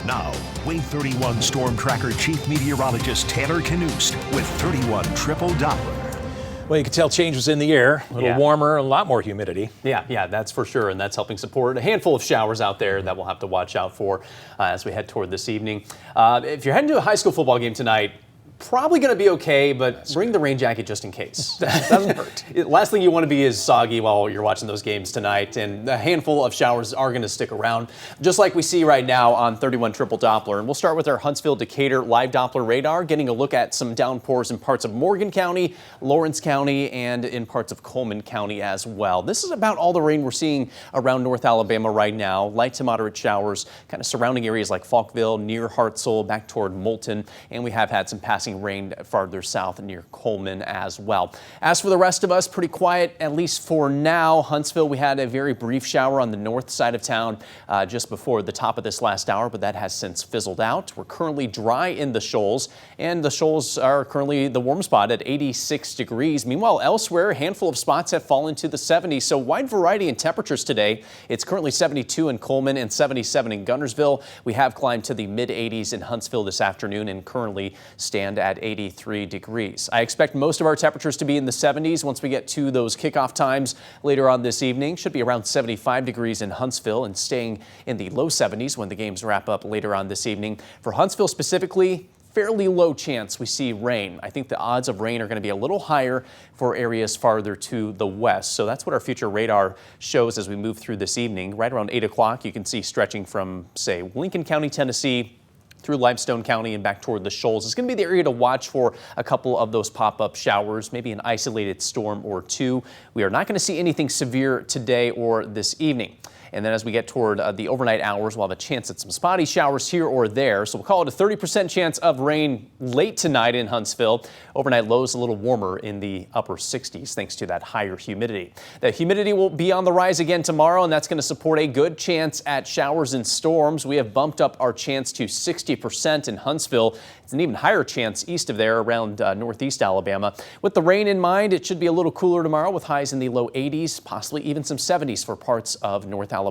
Now, Wave 31 Storm Tracker Chief Meteorologist Taylor Knust with 31 Triple Doppler. Well, you can tell change was in the air. A little warmer, a lot more humidity. Yeah, that's for sure, and that's helping support a handful of showers out there that we'll have to watch out for as we head toward this evening. If you're heading to a high school football game tonight, probably going to be okay, but bring the rain jacket just in case. Doesn't hurt. Last thing you want to be is soggy while you're watching those games tonight, and a handful of showers are going to stick around, just like we see right now on 31 Triple Doppler. And we'll start with our Huntsville-Decatur live Doppler radar, getting a look at some downpours in parts of Morgan County, Lawrence County, and in parts of Coleman County as well. This is about all the rain we're seeing around North Alabama right now. Light to moderate showers kind of surrounding areas like Falkville, near Hartselle, back toward Moulton, and we have had some passing rain farther south near Coleman as well. As for the rest of us, pretty quiet, at least for now. Huntsville, we had a very brief shower on the north side of town just before the top of this last hour, but that has since fizzled out. We're currently dry in the Shoals, and the Shoals are currently the warm spot at 86 degrees. Meanwhile, elsewhere, a handful of spots have fallen to the 70s, so wide variety in temperatures today. It's currently 72 in Coleman and 77 in Guntersville. We have climbed to the mid-80s in Huntsville this afternoon and currently stand at 83 degrees. I expect most of our temperatures to be in the 70s once we get to those kickoff times later on this evening. Should be around 75 degrees in Huntsville and staying in the low 70s when the games wrap up later on this evening. For Huntsville specifically, fairly low chance we see rain. I think the odds of rain are going to be a little higher for areas farther to the west. So that's what our future radar shows as we move through this evening. Right around 8 o'clock, you can see stretching from, say, Lincoln County, Tennessee, through Limestone County and back toward the Shoals. It's going to be the area to watch for a couple of those pop-up showers, maybe an isolated storm or two. We are not going to see anything severe today or this evening. And then as we get toward the overnight hours, we'll have a chance at some spotty showers here or there. So we'll call it a 30% chance of rain late tonight in Huntsville. Overnight lows a little warmer in the upper 60s thanks to that higher humidity. The humidity will be on the rise again tomorrow, and that's going to support a good chance at showers and storms. We have bumped up our chance to 60% in Huntsville. It's an even higher chance east of there around northeast Alabama. With the rain in mind, it should be a little cooler tomorrow with highs in the low 80s, possibly even some 70s for parts of North Alabama.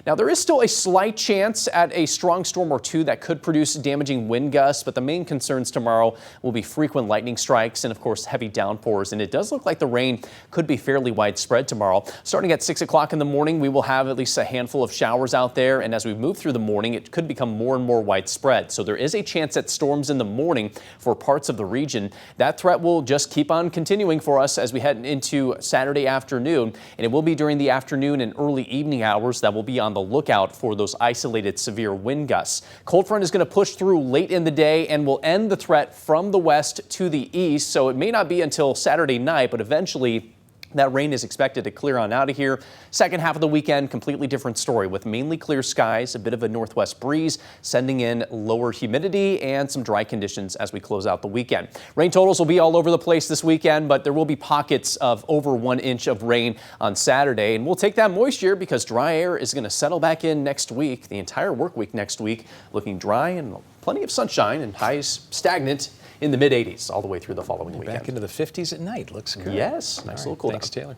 Now, there is still a slight chance at a strong storm or two that could produce damaging wind gusts, but the main concerns tomorrow will be frequent lightning strikes and, of course, heavy downpours. And it does look like the rain could be fairly widespread tomorrow. Starting at 6 o'clock in the morning, we will have at least a handful of showers out there. And as we move through the morning, it could become more and more widespread. So there is a chance at storms in the morning for parts of the region. That threat will just keep on continuing for us as we head into Saturday afternoon. And it will be during the afternoon and early evening hours that we'll be on the lookout for those isolated severe wind gusts. Cold front is going to push through late in the day and will end the threat from the west to the east. So it may not be until Saturday night, but eventually that rain is expected to clear on out of here. Second half of the weekend, completely different story with mainly clear skies, a bit of a northwest breeze, sending in lower humidity and some dry conditions as we close out the weekend. Rain totals will be all over the place this weekend, but there will be pockets of over 1 inch of rain on Saturday. And we'll take that moisture because dry air is going to settle back in next week. The entire work week next week looking dry and plenty of sunshine and highs stagnant in the mid-80s all the way through the following weekend. Back into the 50s at night. Looks good. Yes, nice little cool down. Thanks, Taylor.